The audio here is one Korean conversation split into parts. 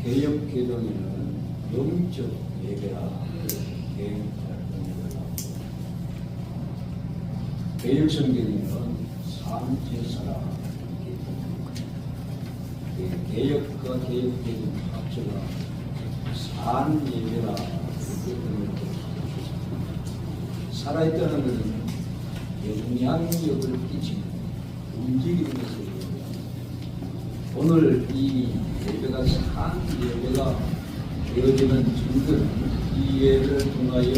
개역 개정에는 영적 예배라 개역 성경에는 삼제사라 개역과 개역 개정 합쳐가 산 예배라 살아있다는 것은 영향력을 끼치는 움직이는 것을 오늘 이 예배가 산 예배가 되어지는 증거는 이 예배를 통하여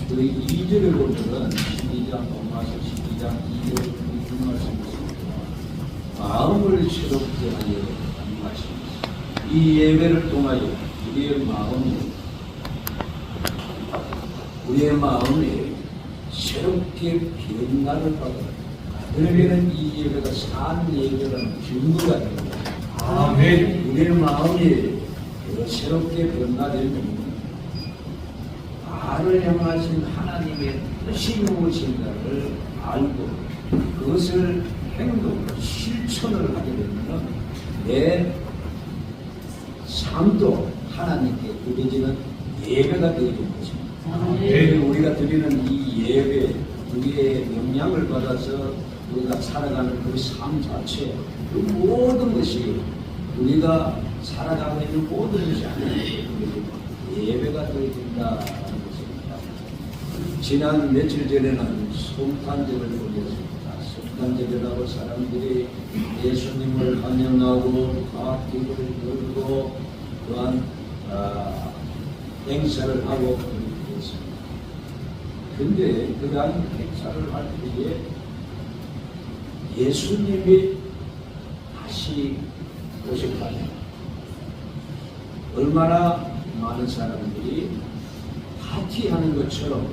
그 2절에 보면은 12장 로마서 12장 2절에 무슨 말씀이십니까? 마음을 새롭게 하여 하는 말씀입니다. 이 예배를 통하여 우리의 마음이 새롭게 변화를 받아요. 그러면은 이 예배가 산 예배라는 증거가 됩니다. 아멘. 우리의 마음이 새롭게 변화되면 나를 향하신 하나님의 뜻이 무엇인가를 알고 그것을 행동으로 실천을 하게 되면 내 삶도 하나님께 드려지는 예배가 되어지는 것입니다. 우리가 드리는 이 예배, 우리의 영향을 받아서 우리가 살아가는 그 삶 자체, 그 모든 것이 우리가 살아가고 있는 모든 것이 하나님께 예배가 되어진다는 것입니다. 지난 며칠 전에는 성탄절을 보냈습니다. 성탄절이라고 사람들이 예수님을 환영하고 과기를 들고 또한 행사를 하고 그랬습니다. 그런데 그러한 행사를 할 때에 예수님이 다시 오실 거예요. 얼마나 많은 사람들이 파티하는 것처럼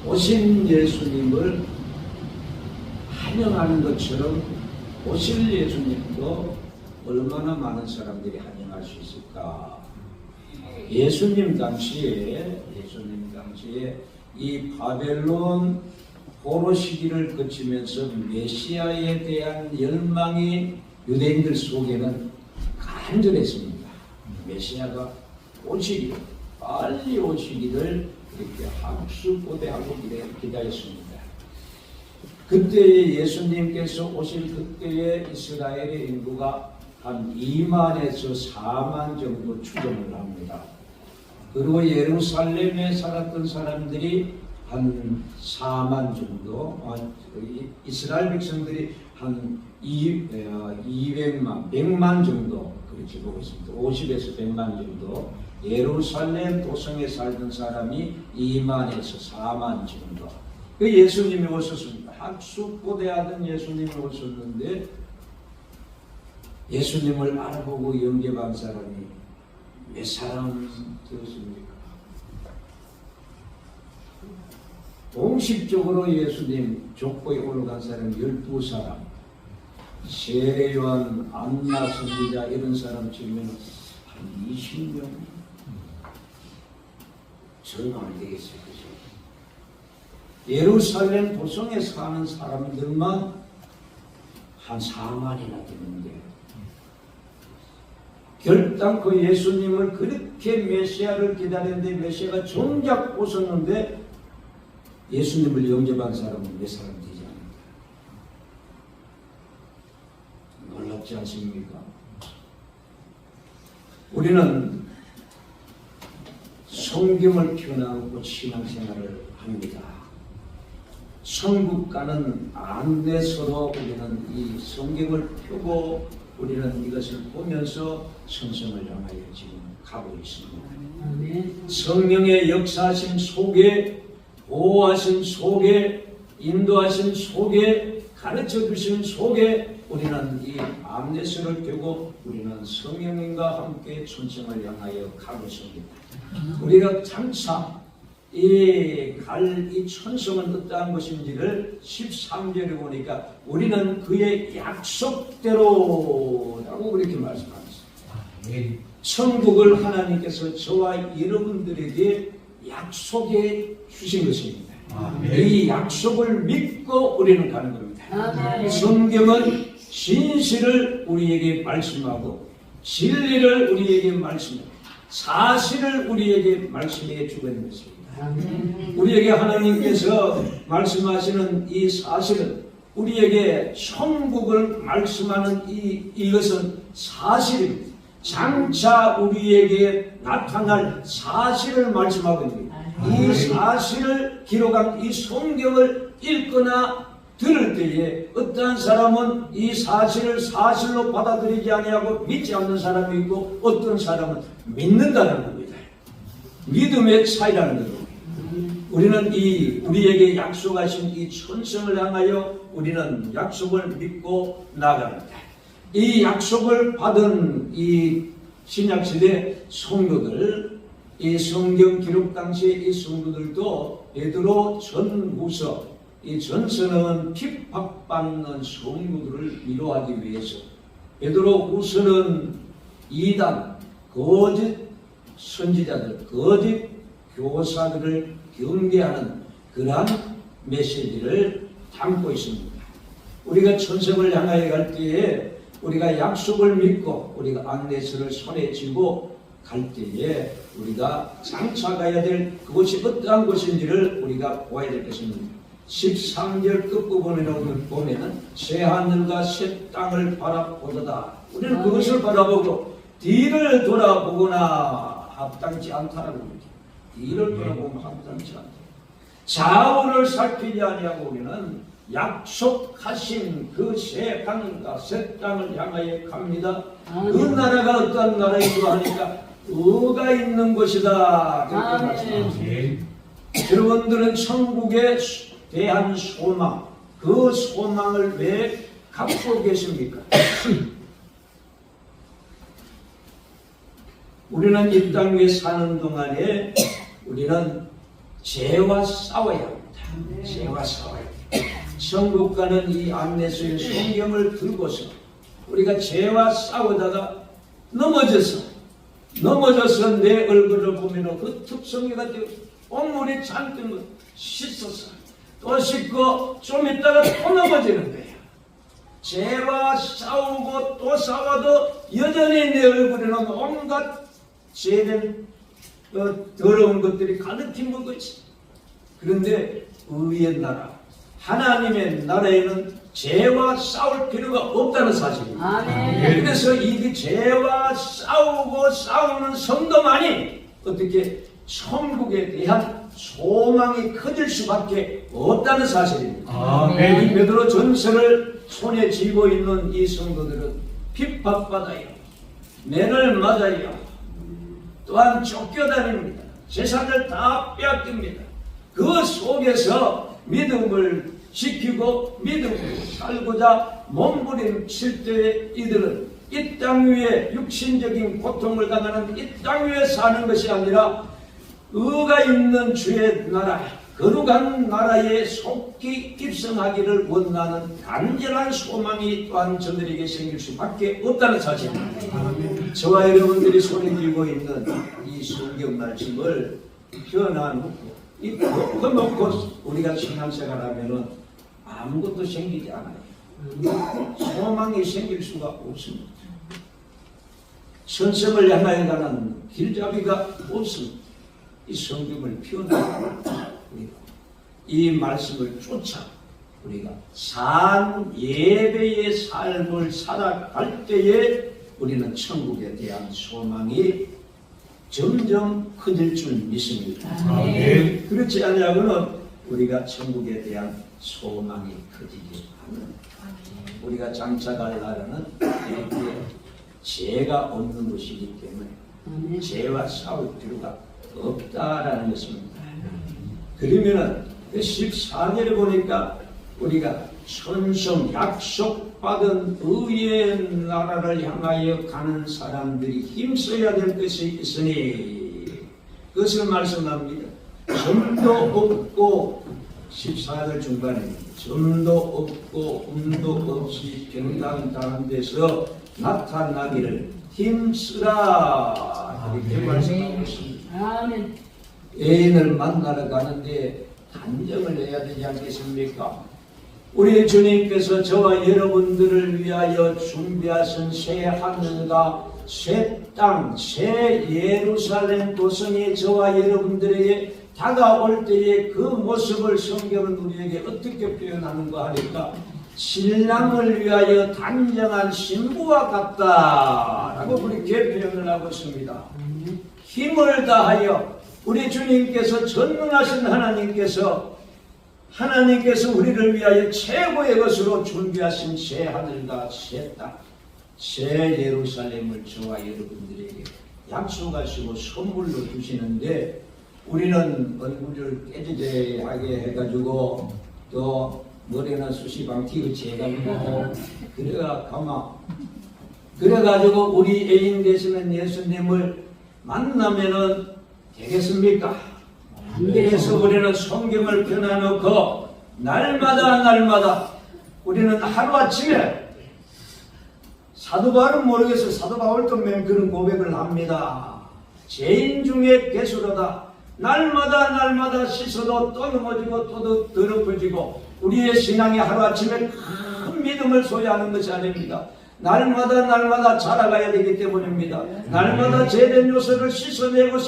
오신 예수님을 환영하는 것처럼 오실 예수님도 얼마나 많은 사람들이 환영할 수 있을까? 예수님 당시에 이 바벨론 포로 시기를 거치면서 메시아에 대한 열망이 유대인들 속에는 간절했습니다. 메시아가 오시기를, 빨리 오시기를 이렇게 학수고대하고 기다렸습니다. 그때 예수님께서 오실 그때의 이스라엘의 인구가 한 2만에서 4만 정도 추정을 합니다. 그리고 예루살렘에 살았던 사람들이 한 4만 정도, 이스라엘 백성들이 한 200만, 100만 정도 그렇게 보고 있습니다. 50에서 100만 정도. 예루살렘 도성에 살던 사람이 2만에서 4만 정도. 그 예수님이 오셨습니다. 학수고대하던 예수님이 오셨는데 예수님을 알아보고 영접한 사람이 몇 사람 되었습니까? 공식적으로 예수님 족보에 올라간 사람 12사람, 세례요한, 안나 선지자 이런 사람 치면 한 20명 전혀 안 되겠어요. 그죠? 예루살렘 도성에 사는 사람들만 한 4만이나 되는데 결단코 예수님을 그렇게 메시아를 기다렸는데 메시아가 정작 오셨는데 예수님을 영접한 사람은 몇 사람 되지 않는다. 놀랍지 않습니까? 우리는 성경을 펴나오고 신앙생활을 합니다. 천국 가는 안내서로 우리는 이 성경을 펴고 우리는 이것을 보면서 성성을 향하여 지금 가고 있습니다. 성령의 역사하심 속에, 보호하심 속에, 인도하심 속에, 가르쳐 주심 속에 우리는 이 안내서를 펴고 우리는 성령님과 함께 천성을 향하여 가고 있습니다. 우리가 장차 이 천성은 어떠한 것인지를 13절에 보니까 우리는 그의 약속대로라고 그렇게 말씀하셨습니다. 천국을 하나님께서 저와 여러분들에게 약속해 주신 것입니다. 이 약속을 믿고 우리는 가는 겁니다. 성경은 진실을 우리에게 말씀하고 진리를 우리에게 말씀해, 사실을 우리에게 말씀해 주고 있는 것입니다. 우리에게 하나님께서 말씀하시는 이 사실은, 우리에게 천국을 말씀하는 이것은 사실입니다. 장차 우리에게 나타날 사실을 말씀하고 있습니다. 이 사실을 기록한 이 성경을 읽거나 들을 때에 어떠한 사람은 이 사실을 사실로 받아들이지 아니하고 믿지 않는 사람이 있고, 어떤 사람은 믿는다는 겁니다. 믿음의 차이라는 겁니다. 우리는 우리에게 약속하신 이 천성을 향하여 우리는 약속을 믿고 나갑니다. 이 약속을 받은 이 신약시대 성도들, 이 성경 기록 당시의 이 성도들도 베드로 전후서, 이 전서는 핍박받는 성도들을 위로하기 위해서, 베드로 후서는 이단, 거짓 선지자들, 거짓 교사들을 경계하는 그러한 메시지를 담고 있습니다. 우리가 천성을 향하여 갈 때에 우리가 약속을 믿고 우리가 안내서를 손에 쥐고 갈 때에 우리가 장차 가야 될 그것이 어떠한 것인지를 우리가 보아야 될 것입니다. 13절 끝부분에 보면은 새 하늘과 새 땅을 바라보도다. 우리는 그것을 바라보고 뒤를 돌아보거나 합당치 않다라는 겁니다. 뒤를 돌아보면 합당치 않다. 좌우를 살피지 아니하고 우리는 약속하신 그 새 하늘과 새 땅을 향하여 갑니다. 그 나라가 어떤 나라인가 하니까 의가 있는 것이다. 그렇게 말씀하십니다. 여러분들은 천국에 대한 소망, 그 소망을 왜 갖고 계십니까? 우리는 이 땅 위에 사는 동안에 우리는 죄와 싸워야 합니다. 죄와 싸워야 합니다. 천국 가는 이 안내서의 성경을 들고서 우리가 죄와 싸우다가 넘어져서 내 얼굴을 보면 그 특성이가 되고 온몸이 잔뜩 씻어서 또 씻고 좀 있다가 또 넘어지는 거예요. 죄와 싸우고 또 싸워도 여전히 내 얼굴에는 온갖 죄된 더러운 것들이 가득히 묻어 있어. 그런데 의의 나라, 하나님의 나라에는 죄와 싸울 필요가 없다는 사실입니다. 그래서 이 죄와 싸우는 성도만이 어떻게 천국에 대한 소망이 커질 수밖에 없다는 사실입니다. 이 베드로 전서를 손에 쥐고 있는 이 성도들은 핍박받아요, 매를 맞아요, 또한 쫓겨다닙니다. 재산을 다 빼앗깁니다. 그 속에서 믿음을 지키고 믿음으로 살고자 몸부림칠 때에 이들은 이 땅 위에 육신적인 고통을 당하는 이 땅 위에 사는 것이 아니라 의가 있는 주의 나라, 거룩한 나라에 속히 입성하기를 원하는 간절한 소망이 또한 저들에게 생길 수밖에 없다는 사실입니다. 저와 여러분들이 손에 쥐고 있는 이 성경 말씀을 펴놔놓고 덮어놓고 우리가 신앙생활하면은 아무것도 생기지 않아요. 소망이 생길 수가 없습니다. 천성을 향하여 가는 길잡이가 없습니다. 이 성경을 펴놓고 이 말씀을 쫓아 우리가 산 예배의 삶을 살아갈 때에 우리는 천국에 대한 소망이 점점 커질 줄 믿습니다. 그렇지 않냐고는 우리가 천국에 대한 소망이 커지지 않는, 우리가 장차 갈 나라는 죄가 없는 것이기 때문에 죄와 싸울 필요가 없다라는 것입니다. 그러면은 14절에 보니까 우리가 천성 약속받은 의의 나라를 향하여 가는 사람들이 힘써야 될 것이 있으니 그것을 말씀합니다. 점도 없고 14절 중반에 점도 없고 음도 없이 평강당한 데서 나타나기를 힘쓰라 이렇게 말씀하고 있습니다. 애인을 만나러 가는데 단정을 해야 되지 않겠습니까? 우리 주님께서 저와 여러분들을 위하여 준비하신 새 하늘과 새 땅, 새 예루살렘 도성이 저와 여러분들에게 다가올 때의 그 모습을 성경은 우리에게 어떻게 표현하는가 하니까 신랑을 위하여 단정한 신부와 같다라고 그렇게 표현을 하고 있습니다. 힘을 다하여 우리 주님께서 전능하신 하나님께서 우리를 위하여 최고의 것으로 준비하신 새 하늘과 새 땅, 새 예루살렘을 저와 여러분들에게 약속하시고 선물로 주시는데 우리는 얼굴을 깨지게 해가지고 또 머리나 수시방 티그치해가지고 그래가지고 우리 애인 되시는 예수님을 만나면은 되겠습니까? 그래서 우리는 성경을 펴놔놓고 날마다 우리는 하루아침에 사도 바울은 모르겠어요. 사도 바울도 맨 그런 고백을 합니다. 죄인 중에 괴수로다. 날마다 씻어도 또 넘어지고 또 더럽어지고 우리의 신앙이 하루아침에 큰 믿음을 소유하는 것이 아닙니다. 날마다 자라가야 되기 때문입니다. 날마다 죄된 요소를 씻어내고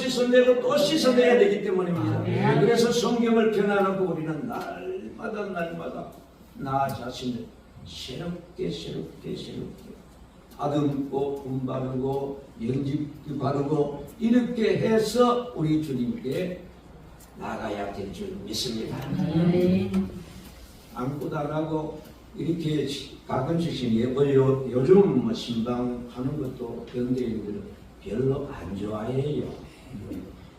또 씻어내야 되기 때문입니다. 그래서 성경을 펴놔놓고 우리는 날마다 나 자신을 새롭게 다듬고 분바르고 연집도 바르고 이렇게 해서 우리 주님께 나가야 될 줄 믿습니다. 아무것도 안 하고 이렇게 가끔씩 예뻐요. 요즘 뭐 신방하는 것도 현대인들은 별로 안 좋아해요.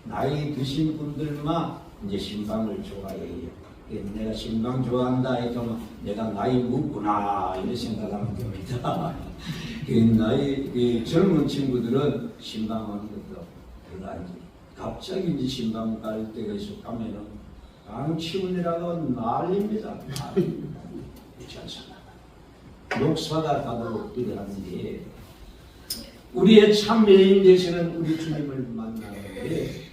나이 드신 분들만 이제 신방을 좋아해요. 내가 신방 좋아한다 했더니 내가 나이 묻구나 이런 생각하면 됩니다. 젊은 친구들은 신방하는 것도 별로 안 좋아해요. 갑자기 이제 신방 갈 때가 있어 가면은 강치훈이라고 난립니다. 목사가 가도 이러는데 우리의 참여인 되시는 우리 주님을 만나는데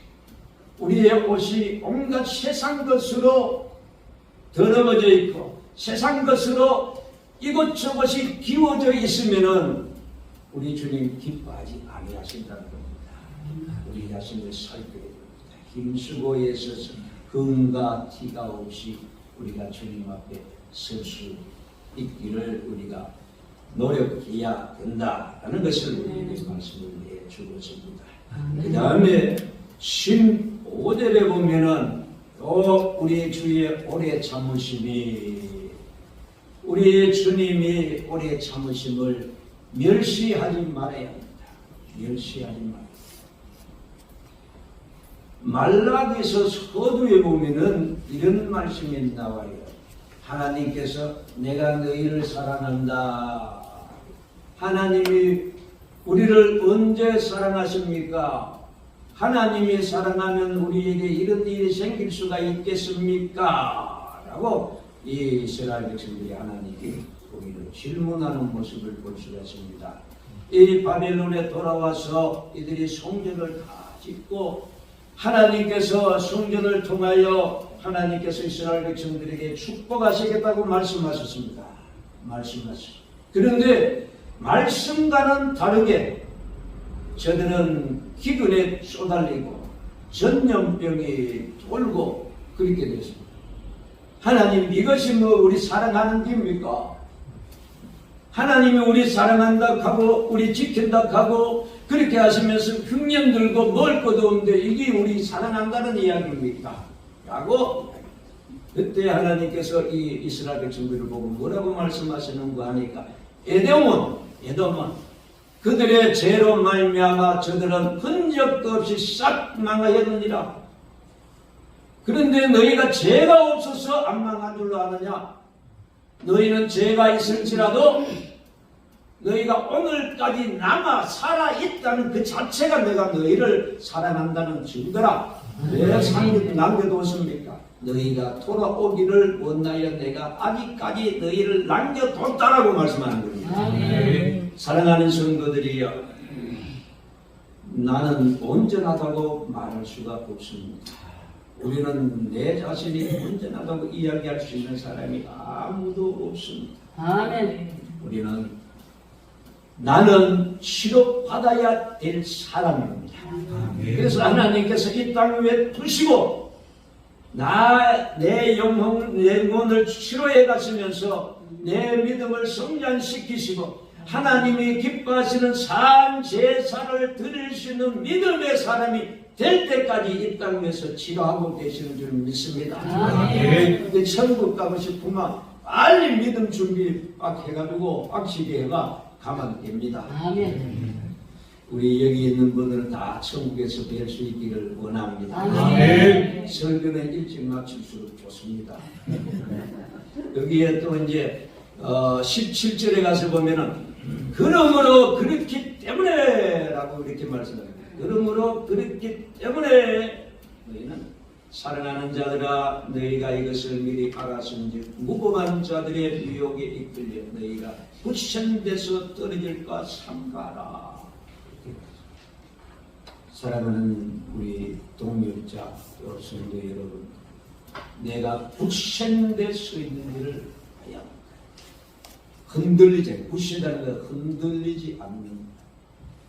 우리의 옷이 온갖 세상 것으로 더러워져 있고 세상 것으로 이것저것이 기워져 있으면은 우리 주님 기뻐하지 아니하신다는 겁니다. 우리 자신을 살펴야 됩니다. 힘쓰고 애써서 금과 티가 없이 우리가 주님 앞에 설 수 있기를 우리가 노력해야 된다라는 것을 우리에게 말씀을 해주었습니다. 그 다음에 15절에 보면은 또 우리 주의 오래 참으심이 우리의 주님이 오래 참으심을 멸시하지 말아야 합니다. 멸시하지 말아야 말라기서 서두에 보면은 이런 말씀이 나와요. 하나님께서 내가 너희를 사랑한다. 하나님이 우리를 언제 사랑하십니까? 하나님이 사랑하면 우리에게 이런 일이 생길 수가 있겠습니까? 라고 이 이스라엘 백성들이 하나님께 우리를 질문하는 모습을 볼 수가 있습니다. 이 바벨론에 돌아와서 이들이 성전을 다 짓고 하나님께서 성전을 통하여 하나님께서 이스라엘 백성들에게 축복하시겠다고 말씀하셨습니다. 그런데 말씀과는 다르게 저들은 기근에 쏟아리고 전염병이 돌고 그렇게 됐습니다. 하나님 이것이 뭐 우리 사랑하는 겁니까? 하나님이 우리 사랑한다 하고 우리 지킨다 하고 그렇게 하시면서 흉년 들고 먹을 것도 없는데 이게 우리 사랑한다는 이야기입니까? 라고 그때 하나님께서 이 이스라엘 백성들을 보고 뭐라고 말씀하시는가 하니까 에돔은 그들의 죄로 말미암아 저들은 흔적도 없이 싹 망하였느니라. 그런데 너희가 죄가 없어서 안 망한 줄로 아느냐? 너희는 죄가 있을지라도 너희가 오늘까지 남아 살아있다는 그 자체가 내가 너희를 사랑한다는 증거라. 왜 남겨두었습니까? 너희가 돌아오기를 원하여 내가 아직까지 너희를 남겨뒀다라고 말씀하는 겁니다. 사랑하는 성도들이여, 나는 온전하다고 말할 수가 없습니다. 우리는 내 자신이 온전하다고 이야기할 수 있는 사람이 아무도 없습니다. 아멘. 우리는 나는 치료받아야 될 사람입니다. 그래서 하나님께서 이 땅 위에 두시고 내 영혼을 치료해 가시면서 내 믿음을 성장시키시고 하나님이 기뻐하시는 산 제사를 드릴 수 있는 믿음의 사람이 될 때까지 이 땅 위에서 치료하고 계시는 줄 믿습니다. 근데 천국 가고 싶으면 빨리 믿음 준비 빡 해가지고 빡시게 해가 가면 됩니다. 우리 여기 있는 분들은 다 천국에서 뵐 수 있기를 원합니다. 설교는 일찍 마칠수록 좋습니다. 여기에 또 이제 17절에 가서 보면은 그러므로 그렇기 때문에 라고 이렇게 말씀합니다. 그러므로 그렇기 때문에 너희는 사랑하는 자들아 너희가 이것을 미리 알았은지 무고한 자들의 유혹에 이끌려 너희가 부천돼서 떨어질까 삼가라. 사랑하는 우리 동역자 성도 여러분, 내가 부천돼 서 있는 일을 봐야 흔들리지, 부신다는 건 흔들리지 않는.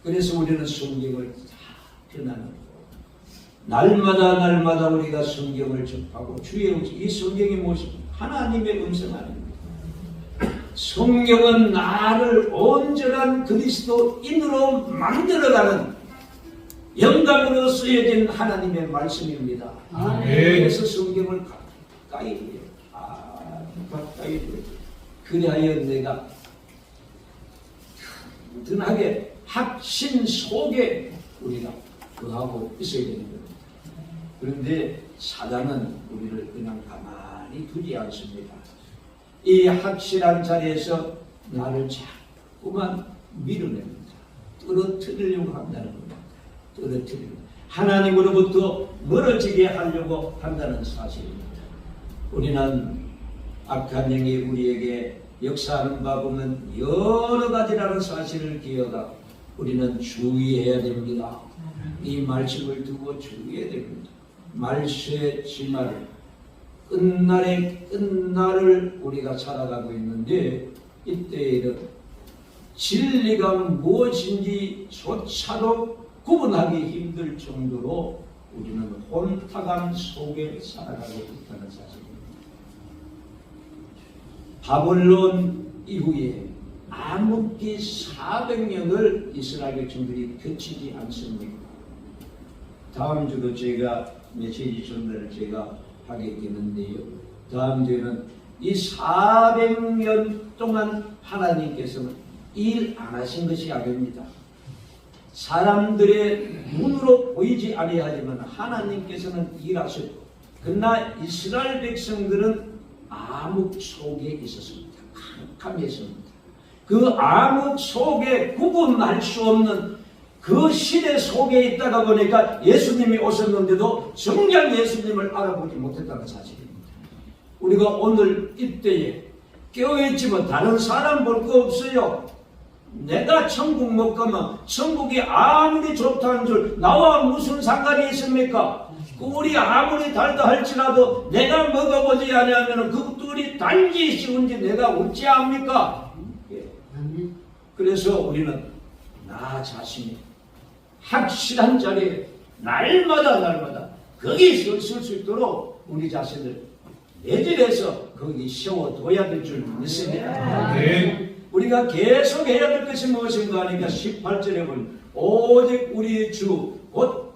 그래서 우리는 성경을 다 변하는 거. 날마다 우리가 성경을 접하고 주의 음성, 이 성경이 무엇입니까? 하나님의 음성 아닙니까? 성경은 나를 온전한 그리스도인으로 만들어가는 영감으로 쓰여진 하나님의 말씀입니다. 그래서 성경을 가까이 해요. 가까이 해요. 그리하여 내가 든든하게 확신 속에 우리가 거하고 있어야 되는 겁니다. 그런데 사단은 우리를 그냥 가만히 두지 않습니다. 이 확실한 자리에서 나를 자꾸만 밀어냅니다. 떨어뜨리려고 한다는 겁니다. 떨어뜨립니다. 하나님으로부터 멀어지게 하려고 한다는 사실입니다. 우리는 악한 영이 우리에게 역사하는 바 보면 여러 가지라는 사실을 기억하고 우리는 주의해야 됩니다. 이 말씀을 두고 주의해야 됩니다. 말세의 진화를 끝날의 끝날을 우리가 살아가고 있는데 이때에는 진리가 무엇인지 조차도 구분하기 힘들 정도로 우리는 혼탁함 속에 살아가고 있다는 사실입니다. 바벨론 이후에 암흑기 400년을 이스라엘 백성들이 거치지 않습니까? 다음 주도 제가 메시지 전달을 제가 하게 되는데요. 다음 주에는 이 400년 동안 하나님께서는 일 안 하신 것이 아닙니다. 사람들의 눈으로 보이지 아니하지만 하나님께서는 일하셨고 그러나 이스라엘 백성들은 암흑 속에 있었습니다. 캄캄했습니다. 그 암흑 속에 구분할 수 없는 그 시대 속에 있다가 보니까 예수님이 오셨는데도 정작 예수님을 알아보지 못했다는 사실입니다. 우리가 오늘 이때에 깨어있지만 다른 사람 볼 거 없어요. 내가 천국 못 가면 천국이 아무리 좋다는 줄 나와 무슨 상관이 있습니까? 꿀이 아무리 달다 할지라도 내가 먹어보지 않으면 그 꿀이 단지 쉬운지 내가 어찌 압니까? 그래서 우리는 나 자신이 확실한 자리에 날마다 거기 설 수 있도록 우리 자신을 내질해서 거기 세워둬야 될 줄 믿습니다. 우리가 계속 해야 될 것이 무엇인가 하니까 18절에 보면 오직 우리 주 곧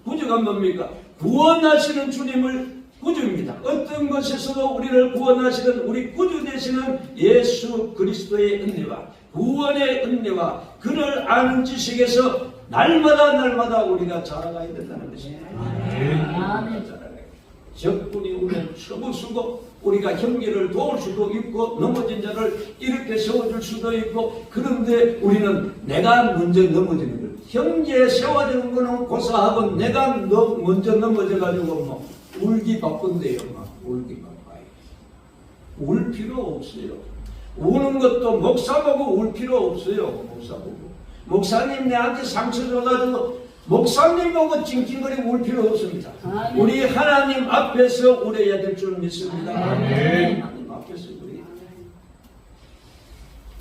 구주가 뭡니까? 구원하시는 주님을 구주입니다. 어떤 것에서도 우리를 구원하시는 우리 구주 되시는 예수 그리스도의 은혜와 구원의 은혜와 그를 아는 지식에서 날마다 우리가 자라가야 된다는 것입니다. 적군이 오면 쳐부수고 우리가 형제를 도울 수도 있고 넘어진 자를 이렇게 세워줄 수도 있고 그런데 우리는 내가 먼저 넘어지는 걸 형제 세워주는 거는 고사하고 내가 먼저 넘어져가지고 뭐 울기 바쁜데요. 막 울기 바빠요. 울 필요 없어요. 우는 것도 목사 보고 울 필요 없어요. 목사 보고 목사님 내한테 상처 줘가지고 목사님 보고 찡찡거리고 울 필요 없습니다. 아멘. 우리 하나님 앞에서 울어야 될 줄 믿습니다. 아멘. 하나님 앞에서 우리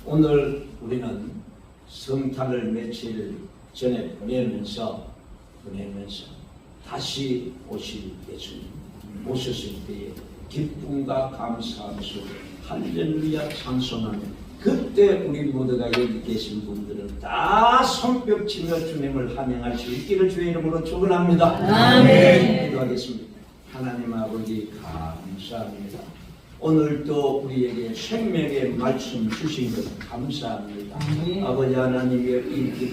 오늘 우리는 성탄을 며칠 전에 보내면서 다시 오실 예수님 오셨을 때에 기쁨과 감사하면서 할렐루야 찬송하며 그때 우리 모두가 여기 계신 분들은 다 손뼉치며 주님을 환영할 수 있기를 주의 이름으로 축원합니다. 아멘. 기도하겠습니다. 하나님 아버지 감사합니다. 오늘도 우리에게 생명의 말씀 주신 것 감사합니다. 아버지 하나님의 이 기도